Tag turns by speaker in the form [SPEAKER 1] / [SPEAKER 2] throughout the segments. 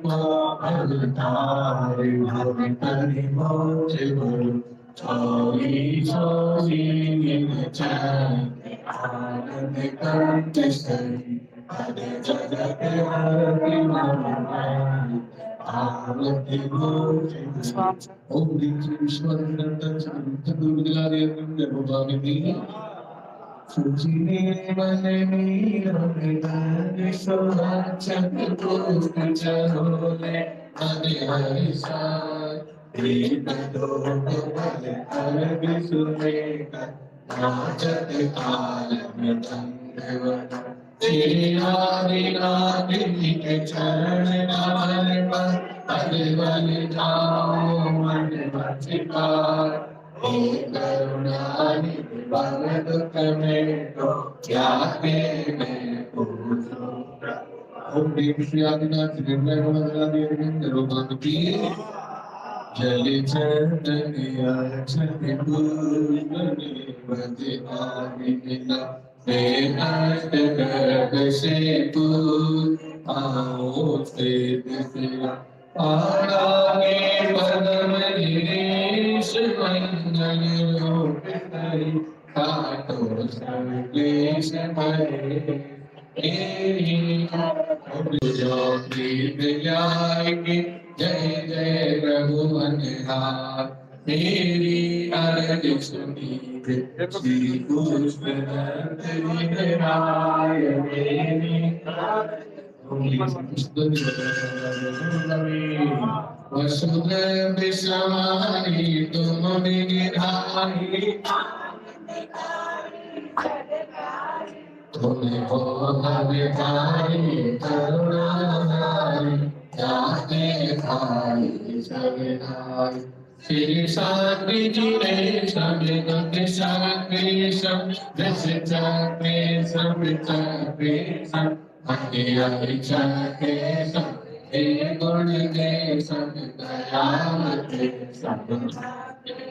[SPEAKER 1] अवतारी भवतरि मोचगुरु चौरी चौरी निचय आनंद कंठ सरी हर जगत हरि नारायण आरती मोचगुरु ओम कृष्ण शांत दुर्गादेव भगवती सुचिने मन नीरव सुहाचन पुष्प चरोले हरि हरि साय दीप दोप बल हर विसुरेख नाचत काल मृदंगवन श्री हरि नाथी के चरण कमल पर पद बल जाओ मन बचिकार हे करुणानिधि भगत में तो क्या मैं पूछूं ओम देव श्री आदिनाथ निर्मल मंगलादेव भगवती जल चंदन अर्चन पूर्णि आदिना नष्ट गर्भ से पूर आओ से आगे पदम गिरीश मंगल रूप धरि काटो सर्वेश भरे जो प्रीत जाएगी जय जय रघुवन हार मेरी अर्ज सुनीत श्री पुष्प राय मेरी वसुदेव समानी तुम निधाई तुम्हें हो हरिधारी करुणाधारी जाते खाई सविधाई श्री शांति जी ने समित शांति सम दश चक्रे समिचक्रे सम हरि चक्रे सम हे गुण के सम दयामते सम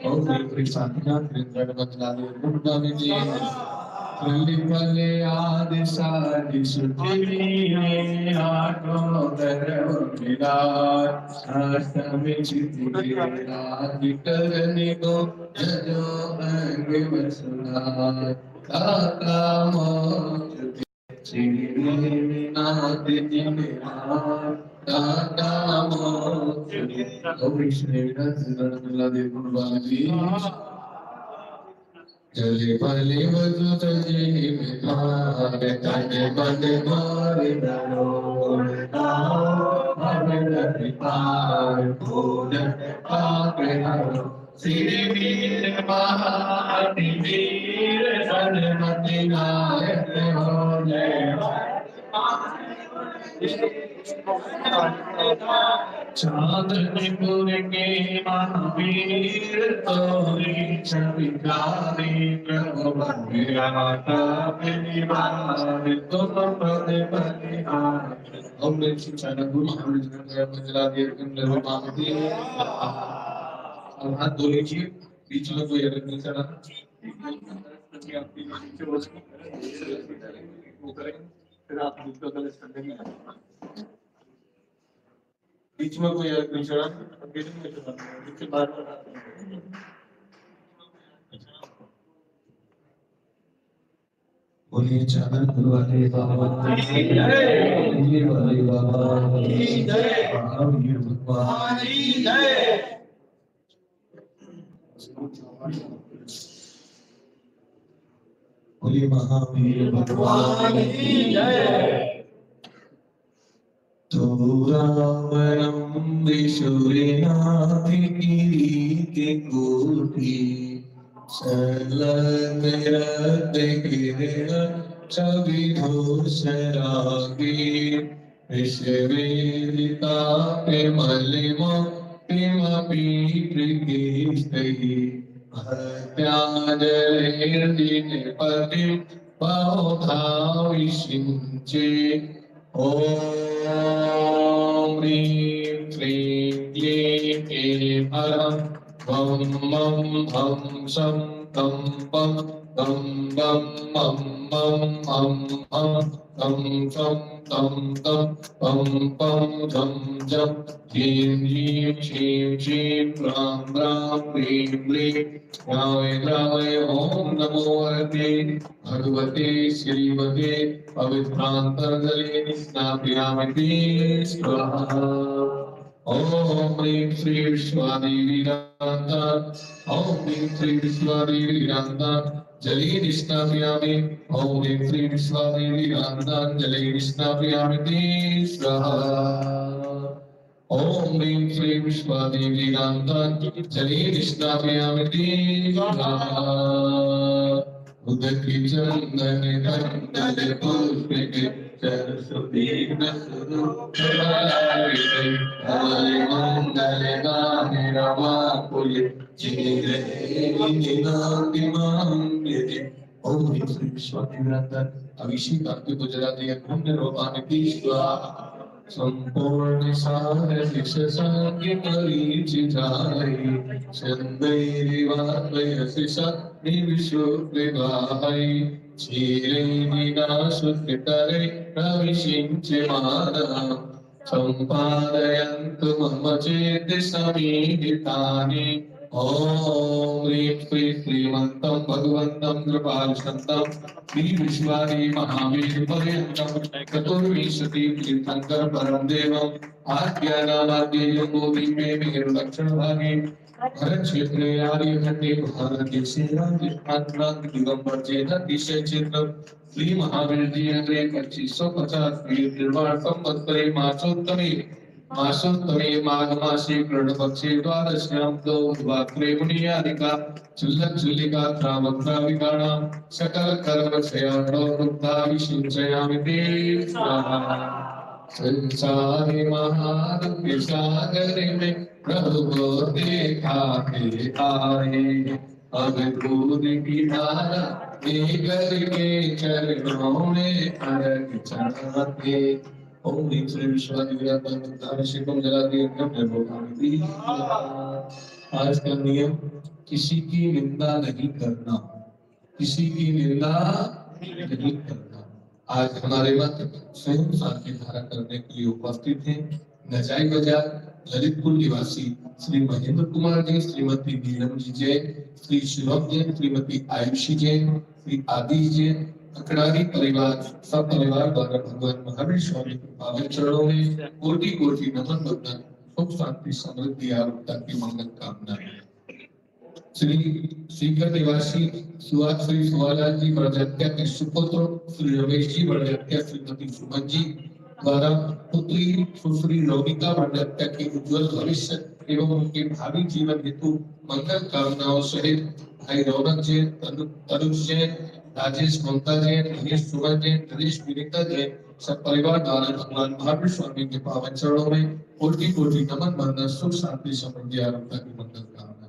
[SPEAKER 1] ओम श्री साधनाथ त्रिंद्रवतलादेव गुरुदानी फले आदि साधि सुखी आठो करो विराट शास्त्र चिति करने को जो अंग वसुनाथ काका मोच श्रीनाथ जी मेरा काका मोच ओम कृष्ण देव गुरुवाणी जले भले वजु तजे मिठार तने बंद मारे दरोड़ भगत कृपार पूर्ण पाप हरो श्री वीर महाति वीर सन्मति नायक हो जय चांदनीपुर के महावीर तोरी छविकारी प्रभु विराटा विनिवार तुम पद बलिहार ओम शिक्षण गुरु मंगला देव भगवती अब हाथ धो लीजिए बीच में कोई अलग नहीं चला वो करें फिर आप दूसरा गलत कर देंगे बीच में कोई अलग नहीं चढ़ा इसके बाद बोलिए चादर खुलवाले बाबा की जय वाले बाबा की जय महावीर भगवान की जय बोलिए महावीर भगवान की जय तो रावणं विशुरनाथ कीर्ति कोटि सलग्रत गिरिर छविधूषरागे विश्ववेदिता प्रेमलिमपिमपि प्रकीर्तये भक्त्यादरेर्दिनपति बहुभाविषिञ्चे ओम ह्रीं क्लीं क्लीं ऐं परं वं मं भं शं तं पं dum bum bum bum bum bum dum dum bum bum dum dum jim jim shim shim ram ram rim rim राय ओम नमो हरते भगवते श्रीमते पवित्रांतर्जले स्नापयामि स्वाहा ओम ह्रीं श्री विश्वादेवी नमः ओम ह्रीं श्री विश्वादेवी नमः जले निष्णापयामि ओम ह्रीं श्री विश्वादेवी नमः जले निष्णापयामि स्वाहा ओम ह्रीं श्री विश्वादेवी नमः जले निष्णापयामि उदकी चंदन कंदल पुष्पित सरस्वती नसुरुपहारिते हवै मंगल गाने रमाकुल चिरे निनादि मांगते ओम ह्रीं श्री विश्वादेवी नमः अभिषेक आपके गुजराती पुण्य रूपानि स्वाहा संपूर्ण सार विशेषज्ञ परिचिताय चंदैरिवाय निविशुद्विवाय क्षीरे विनाशुद्वितरे प्रविशिंचे मानः संपादयन्तु मम चेत् समीहितानि ओम ह्रीं श्री श्रीमन्तं भगवन्तं कृपालुषन्तं श्री विश्वानि महावीर पर्यन्तं चतुर्विंशति तीर्थंकर परम देवम् आज्ञानामाद्य योगोदीपे मेरुदक्षिण भागे भरत क्षेत्रे आर्यखण्डे भारतदेशे राजस्थान दिगंबर जैन दिशा क्षेत्र श्री महावीर जी ने 2550 निर्वाण संवत्सरे मासोत्तमे माघ मासे कृष्ण पक्षे द्वादश्याम द्वात्रे मुनियानिका चुल्लिका त्रावक्राविकाणा सकल कर्म क्षयाणो रुद्धा विशुचयामि ते स्वाहा संसारे महादुःख सागरे में प्रभु को देखा के आए अब दूध की धारा लेकर के चरणों में अरग चढ़ाते ओम ह्रीं श्री विश्वादेवी अभिषेकम जलाते प्रभु। आज का नियम किसी की निंदा नहीं करना, किसी की निंदा नहीं करना। आज हमारे मध्य स्वयं शांति धारा करने के लिए उपस्थित हैं नजाई बाजार ललितपुर निवासी श्री महेंद्र कुमार जी, श्रीमती नीलम जी जैन, श्री शिवम जैन, श्रीमती आयुषी जैन, श्री आदिश जैन, अकड़ारी परिवार सब परिवार द्वारा भगवान महावीर स्वामी के पावन चरणों में कोटि कोटि नमन वंदन, सुख शांति समृद्धि आरोग्य की मंगल कामनाएं। श्री सीकर निवासी श्री सुवालाल जी बड़जत्या के सुपुत्र श्री रमेश जी बड़जत्या श्रीमती सुमन जी द्वारा पुत्री सुश्री रोनिका बड़जत्या के उज्जवल भविष्य एवं उनके भावी जीवन हेतु मंगल कामनाओं सहित भाई रौनक जैन, तनुज जैन, राजेश ममता जैन, मनीष सुमन जैन, नरेश विनीता जैन सब परिवार द्वारा भगवान महावीर स्वामी के पावन चरणों में कोटि कोटि नमन वंदन, सुख शांति समृद्धि आरोग्य की मंगल कामना।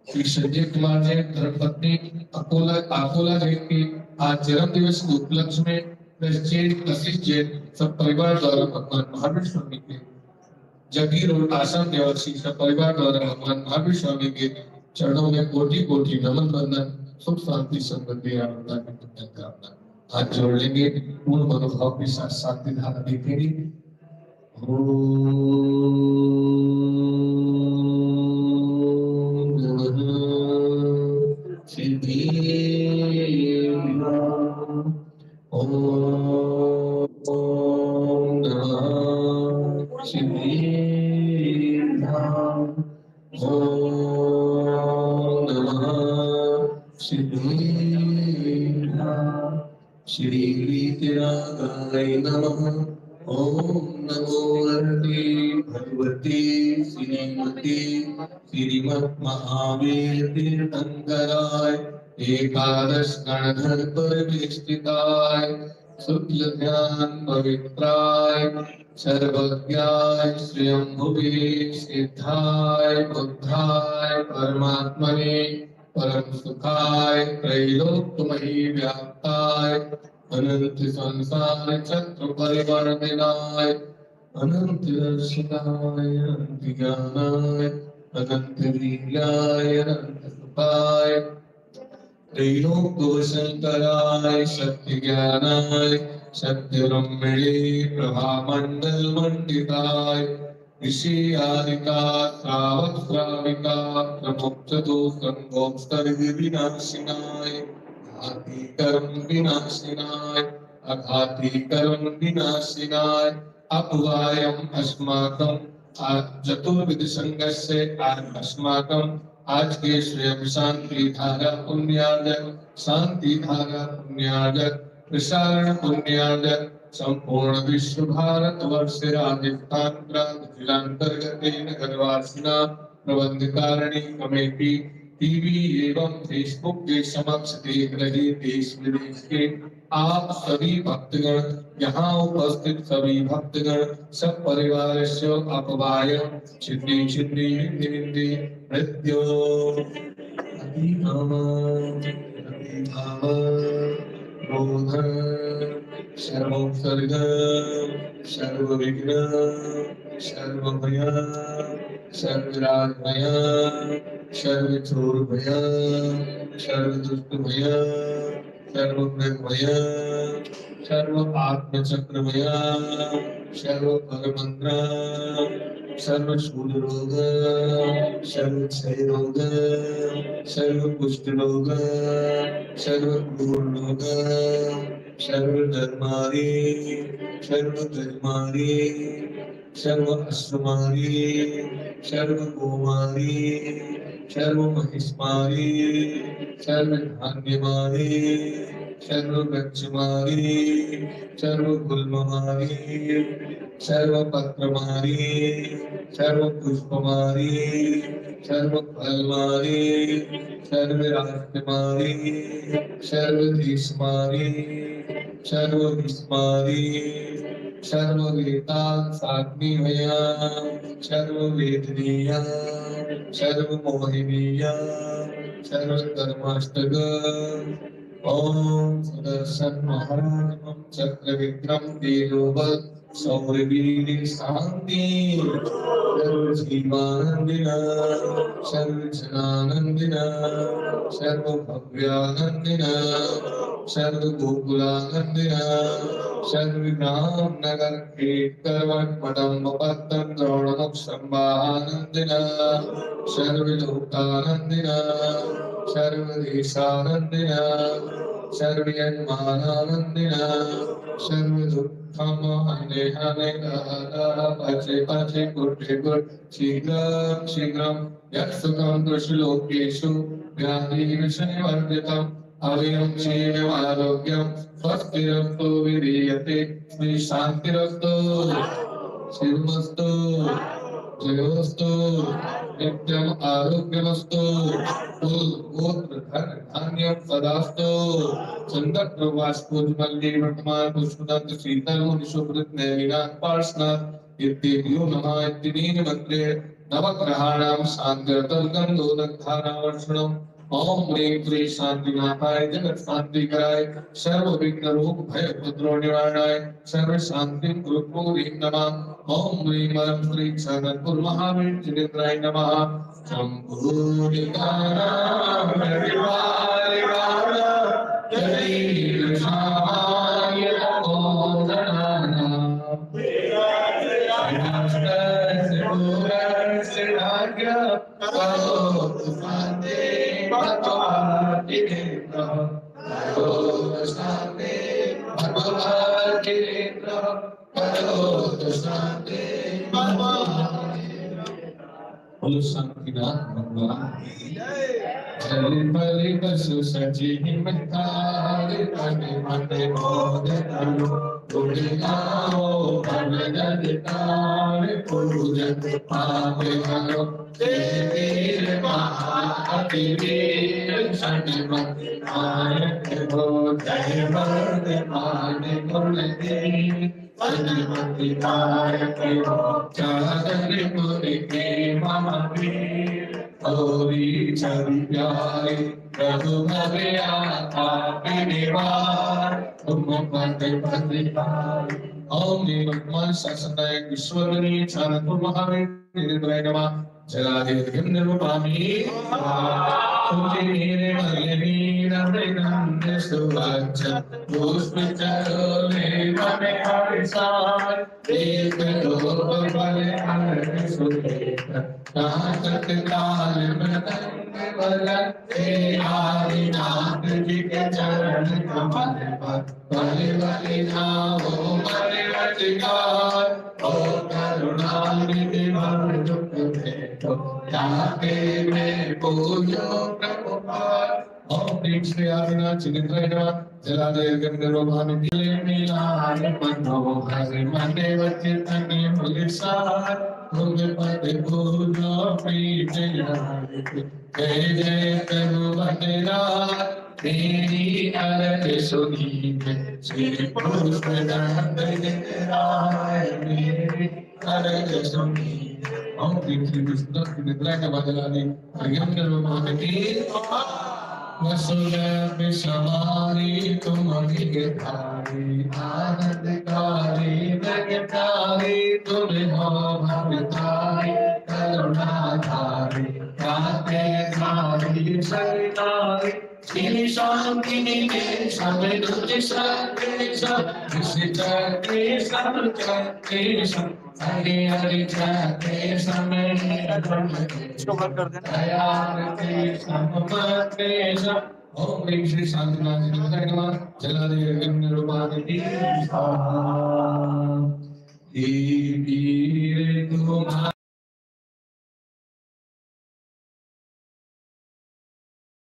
[SPEAKER 1] श्री संजय कुमार जैन धर्मपत्नी अकोला जैन के आज जन्म दिवस के उपलक्ष्य में कशिश जैन सब परिवार द्वारा भगवान महावीर स्वामी के जगी रोड आसाम निवासी सब परिवार द्वारा भगवान महावीर स्वामी के चरणों में कोटि कोटि नमन वंदन, सुख शांति समृद्धि आरोग्य की मंगल कामना। हाथ जोड़ लेंगे, पूर्ण मनोभाव के साथ शांति धारा देखेंगे। श्री वीतरागाय नमः। ओम नमो हरते भगवते श्रीमते श्रीमद् महावीर तीर्थंकराय एकादश गणधर परिवेष्टिताय शुक्ल ध्यान पवित्राय सर्वज्ञाय स्वयंभुवे सिद्धाय बुद्धाय परमात्मने परम सुखाय त्रैलोक्यमयी व्याप्ताय अनंत संसार चक्र परिवर्तनाय अनंत दर्शनाय अनंत ज्ञानाय अनंत लीलाय अनंत सुखाय त्रैलोक्यवशंकराय सत्यज्ञानाय सत्यब्रह्मणे प्रभामंडल मंडिताय ऋषियादिका श्रावक श्राविका प्रमुक्तो संभोक्तविनाशिनाय घाती कर्म विनाशिनाय अघाती कर्म विनाशिनाय अपवायम अस्माकं चतुर्विध संघर्षे अस्माकं आज के स्वयं शांति धारा पुण्यार्जक शांति धारा पुण्यार्जक प्रसारण पुण्यार्जक संपूर्ण विश्व भारत वर्ष राजस्थान प्रांत जिलांतर्गत नगरवासिना प्रबंध कारिणी कमेटी टीवी एवं फेसबुक के समक्ष देख रहे देश विदेश के आप सभी भक्तगण यहाँ उपस्थित सभी भक्तगण सब परिवार से अपवाय छिद्री छिद्री हिंदी हिंदी मृत्यु बोधन सर्वोत्सर्ग सर्वविघ्न सर्वभय सर्वराजभय सर्वचोरभय सर्वदुष्टभय सर्वभय सर्व आत्मचक्रभय सर्व परमंत्र सर्व शूल रोग सर्व क्षय रोग सर्व कुष्ठ रोग सर्व क्रूर रोग सर्व धर्मारी सर्व अश्वमारी सर्व गोमारी सर्व महिष्मारी सर्व धान्यमारी सर्व वृक्षमारी सर्व गुल्ममारी सर्व पत्रमारी सर्व पुष्पमारी सर्व फलमारी सर्व राष्ट्रमारी सर्व देशमारी सर्व विस्मारी सर्व वेदांत साग्निमया सर्व वेदनीया सर्व मोहिनीया सर्व कर्माष्टक ओम सुदर्शन महाराजम चक्र विक्रम तेजोबल सौरवीर शांति सर्व जीवानंदिना सर्व जनानंदिना सर्व भव्यानंदिना सर्व गोकुलानंदिना सर्व राम नगर कीर्तन मडम पत्तन द्रोणमुख संवाहानंदिना सर्व लोकानंदिना सर्व देशानंदिना सर्वयन्मानानंदिना सर्व दुःखम हने हने पचे पचे कुटे कुट शीघ्रं शीघ्रं यत्सुखं दृश्यलोकेषु व्याधिविषयवर्जितम् अव्ययं क्षेमम् आरोग्यं स्वस्तिरस्तु विधीयते श्री शान्तिरस्तु शिवमस्तु जयोस्तु नित्यम् आरोग्यमस्तु कुल गोत्र धन धान्य सदास्तु संदर्भ वाष्पोज्वल्ये वर्तमान पुष्पदत्त शीतल मुनि सुब्रत नैनाथ पार्श्वनाथ इत्येभ्यो नमः इत्यनेन मंत्रे नवग्रहाणां शान्त्यर्थं गन्धोदकधारावर्षणम् ओम ह्रीं श्री शांतिनाथाय जगत शांतिकराय सर्व विघ्न रोग भय उपद्रव निवारणाय सर्व शांति गुरुपुरीं नमः ओम ह्रीं परम श्री सदगुरु महावीर जिनेन्द्राय नमः शंभुनिकानां हरिवारिवाणा जय कृष्णाय नमोदनानां सिद्धार्थ करोतु शान्ति बोलो शांतिनाथ भगवान चले बलि बसु सजी हिमतारे तने मने मोदे तनु उड़िनाओ भगवतारे पूजन पावे करो देवीर महाअतिवीर शनिमति नायक हो जय वर्धमान मुरली शनिमति नायक हो चादर मुनि के महावीर होरी छवि प्यारे प्रभु भवे आपे निवार तुम पद प्रतिपाल ओम निर्मल शासनाय ईश्वरी चानपुर महावीर निर्भय नमः जलाधि निर्वामी नीरे मलिनीर मृगंध सुवच्छ पुष्प चरोले मने हर्षाय एक लोक बल हर सुखेत कांचक काल मृदंग बल हे आदिनाथ जी के चरण कमल पर बलि बलि जाओ बलि बलि गाय ओ करुणानिधि भव दुख भेटो जाके मैं पूजो प्रभुपाद ओम ह्रीं श्री आदिनाथ चिन्मय नमः जलादय गंधर्व भानुकीले नीलाय मनोहर मने वचितनि मुलिसार भुजपति पूजो प्रीत जय जय प्रभु वनराज तेरी अरज सुनीत श्री पुष्पदंत गिरिराय मेरी अरज सुनीत ओम ह्रीं श्री विष्णु निद्रा का बदलाने गंधर्व भानुकी वसुदेव सवारी तुम गिरधारी आनंदकारी जगतारी तुम हो भवतारी करुणाधारी काते धारी सरितारी श्री शांतिनी के समय दुख सत्य सब विसितते सब चक्के सब हरि हरि चक्के समय
[SPEAKER 2] इसको बंद कर देना।
[SPEAKER 1] दयारते समपते सब ओम ह्रीं श्री शांतिनाथ जी नमः जलादय गंधर्व भानुकी देवी